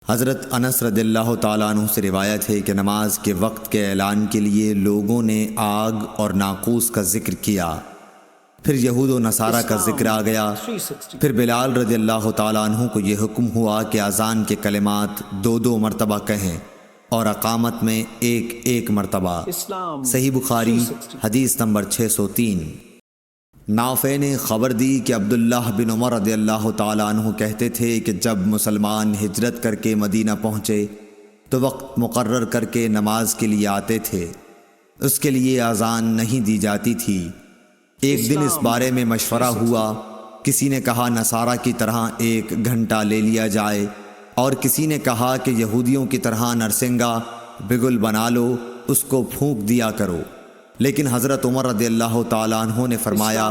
حضرت انس رضی اللہ تعالیٰ عنہ سے روایت ہے کہ نماز کے وقت کے اعلان کے لیے لوگوں نے آگ اور ناقوس کا ذکر کیا، پھر یہود و نصارہ کا ذکر آ گیا، پھر بلال رضی اللہ تعالیٰ عنہ کو یہ حکم ہوا کہ اذان کے کلمات 2 مرتبہ کہیں اور اقامت میں 1 مرتبہ۔ صحیح بخاری حدیث نمبر 603۔ نافع نے خبر دی کہ عبداللہ بن عمر رضی اللہ تعالیٰ عنہ کہتے تھے کہ جب مسلمان ہجرت کر کے مدینہ پہنچے تو وقت مقرر کر کے نماز کے لیے آتے تھے، اس کے لیے اذان نہیں دی جاتی تھی۔ ایک دن اس بارے میں مشورہ ہوا، کسی نے کہا نصارہ کی طرح 1 گھنٹہ لے لیا جائے، اور کسی نے کہا کہ یہودیوں کی طرح نرسنگا بگل بنا لو، اس کو پھونک دیا کرو۔ لیکن حضرت عمر رضی اللہ تعالیٰ عنہ نے فرمایا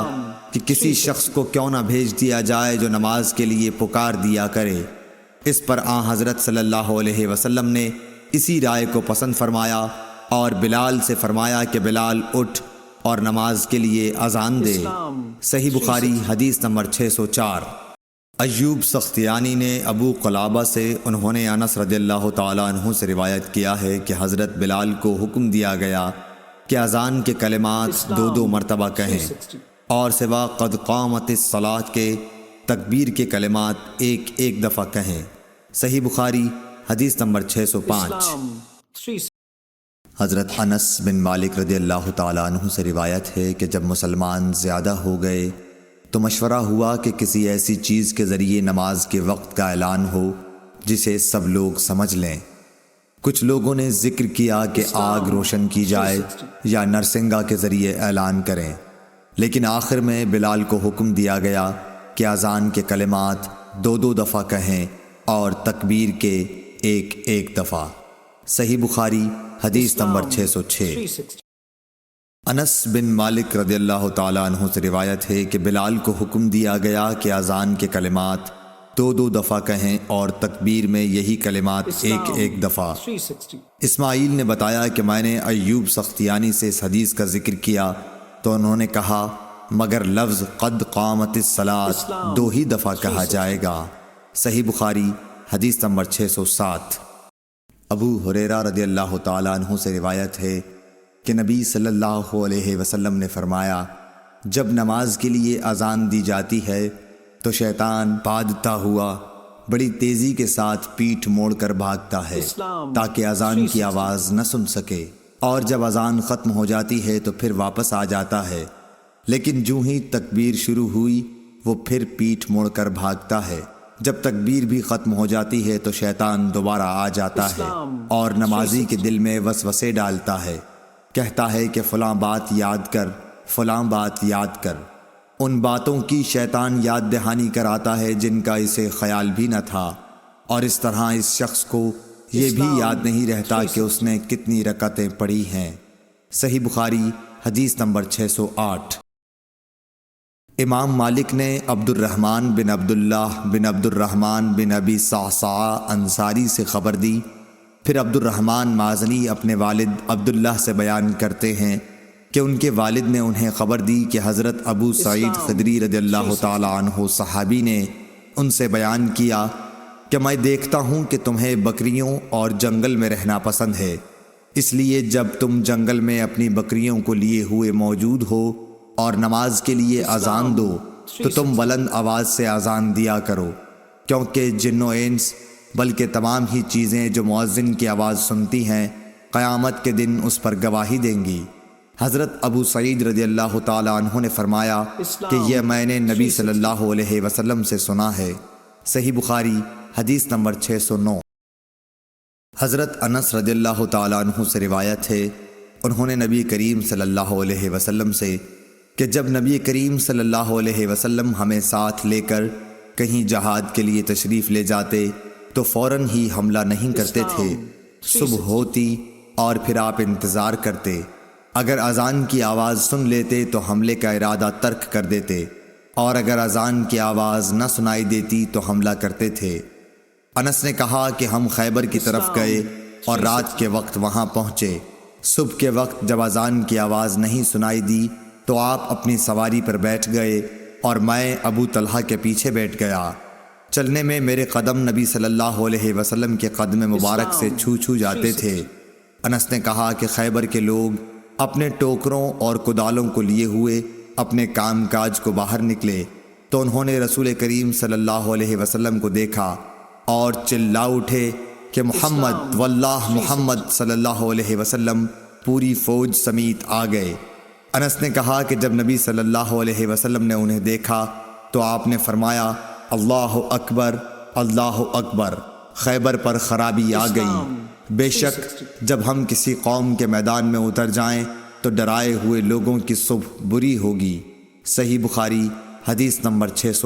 کہ کسی شخص کو کیوں نہ بھیج دیا جائے جو نماز کے لیے پکار دیا کرے۔ اس پر آن حضرت صلی اللہ علیہ وسلم نے اسی رائے کو پسند فرمایا اور بلال سے فرمایا کہ بلال اٹھ اور نماز کے لیے اذان دے۔ صحیح بخاری حدیث نمبر 604۔ ایوب سختیانی نے ابو قلابہ سے، انہوں نے انس رضی اللہ تعالیٰ عنہ سے روایت کیا ہے کہ حضرت بلال کو حکم دیا گیا کہ اذان کے کلمات 2 مرتبہ کہیں اور سوا قد قامت الصلاۃ کے تکبیر کے کلمات 1 دفعہ کہیں۔ صحیح بخاری حدیث نمبر 605۔ حضرت انس بن مالک رضی اللہ تعالیٰ عنہ سے روایت ہے کہ جب مسلمان زیادہ ہو گئے تو مشورہ ہوا کہ کسی ایسی چیز کے ذریعے نماز کے وقت کا اعلان ہو جسے سب لوگ سمجھ لیں۔ کچھ لوگوں نے ذکر کیا کہ آگ روشن کی جائے یا نرسنگا کے ذریعے اعلان کریں، لیکن آخر میں بلال کو حکم دیا گیا کہ اذان کے کلمات 2 دفعہ کہیں اور تکبیر کے 1 دفعہ۔ صحیح بخاری حدیث نمبر 606۔ انس بن مالک رضی اللہ تعالیٰ عنہ سے روایت ہے کہ بلال کو حکم دیا گیا کہ اذان کے کلمات 2 دفعہ کہیں اور تکبیر میں یہی کلمات 1 دفعہ۔ اسماعیل نے بتایا کہ میں نے ایوب سختیانی سے اس حدیث کا ذکر کیا تو انہوں نے کہا مگر لفظ قد قامت الصلاۃ 2 ہی دفعہ کہا جائے گا۔ صحیح بخاری حدیث نمبر 607۔ ابو ہریرہ رضی اللہ تعالیٰ عنہ سے روایت ہے کہ نبی صلی اللہ علیہ وسلم نے فرمایا جب نماز کے لیے اذان دی جاتی ہے تو شیطان پادتا ہوا بڑی تیزی کے ساتھ پیٹھ موڑ کر بھاگتا ہے تاکہ اذان کی آواز نہ سن سکے، اور جب اذان ختم ہو جاتی ہے تو پھر واپس آ جاتا ہے، لیکن جو ہی تکبیر شروع ہوئی وہ پھر پیٹھ موڑ کر بھاگتا ہے۔ جب تکبیر بھی ختم ہو جاتی ہے تو شیطان دوبارہ آ جاتا ہے اور نمازی کے دل میں وسوسے ڈالتا ہے، کہتا ہے کہ فلاں بات یاد کر، فلاں بات یاد کر۔ ان باتوں کی شیطان یاد دہانی کراتا ہے جن کا اسے خیال بھی نہ تھا، اور اس طرح اس شخص کو یہ بھی یاد نہیں رہتا کہ اس نے کتنی رکعتیں پڑھی ہیں۔ صحیح بخاری حدیث نمبر 608۔ امام مالک نے عبد الرحمن بن عبداللہ بن عبد الرحمن بن ابی صعصعہ انصاری سے خبر دی، پھر عبد الرحمن مازنی اپنے والد عبداللہ سے بیان کرتے ہیں کہ ان کے والد نے انہیں خبر دی کہ حضرت ابو سعید خدری رضی اللہ تعالیٰ عنہ صحابی نے ان سے بیان کیا کہ میں دیکھتا ہوں کہ تمہیں بکریوں اور جنگل میں رہنا پسند ہے، اس لیے جب تم جنگل میں اپنی بکریوں کو لیے ہوئے موجود ہو اور نماز کے لیے اذان دو تو تم بلند آواز سے اذان دیا کرو، کیونکہ جن و انس بلکہ تمام ہی چیزیں جو مؤذن کی آواز سنتی ہیں قیامت کے دن اس پر گواہی دیں گی۔ حضرت ابو سعید رضی اللہ تعالیٰ عنہ نے فرمایا کہ یہ میں نے نبی صلی اللہ علیہ وسلم سے سنا ہے۔ صحیح بخاری حدیث نمبر 609۔ حضرت انس رضی اللہ تعالیٰ عنہ سے روایت ہے، انہوں نے نبی کریم صلی اللہ علیہ وسلم سے کہ جب نبی کریم صلی اللہ علیہ وسلم ہمیں ساتھ لے کر کہیں جہاد کے لیے تشریف لے جاتے تو فوراً ہی حملہ نہیں کرتے تھے، صبح ہوتی اور پھر آپ انتظار کرتے، اگر اذان کی آواز سن لیتے تو حملے کا ارادہ ترک کر دیتے، اور اگر اذان کی آواز نہ سنائی دیتی تو حملہ کرتے تھے۔ انس نے کہا کہ ہم خیبر کی طرف گئے اور رات کے وقت وہاں پہنچے۔ صبح کے وقت جب اذان کی آواز نہیں سنائی دی تو آپ اپنی سواری پر بیٹھ گئے اور میں ابو طلحہ کے پیچھے بیٹھ گیا۔ چلنے میں میرے قدم نبی صلی اللہ علیہ وسلم کے قدم مبارک سے چھو جاتے تھے۔ انس نے کہا کہ خیبر کے لوگ اپنے ٹوکروں اور کدالوں کو لیے ہوئے اپنے کام کاج کو باہر نکلے تو انہوں نے رسول کریم صلی اللہ علیہ وسلم کو دیکھا اور چلا اٹھے کہ محمد واللہ محمد صلی اللہ علیہ وسلم پوری فوج سمیت آ گئے۔ انس نے کہا کہ جب نبی صلی اللہ علیہ وسلم نے انہیں دیکھا تو آپ نے فرمایا اللہ اکبر اللہ اکبر، خیبر پر خرابی آ گئی۔ بے شک جب ہم کسی قوم کے میدان میں اتر جائیں تو ڈرائے ہوئے لوگوں کی صبح بری ہوگی۔ صحیح بخاری حدیث نمبر 600۔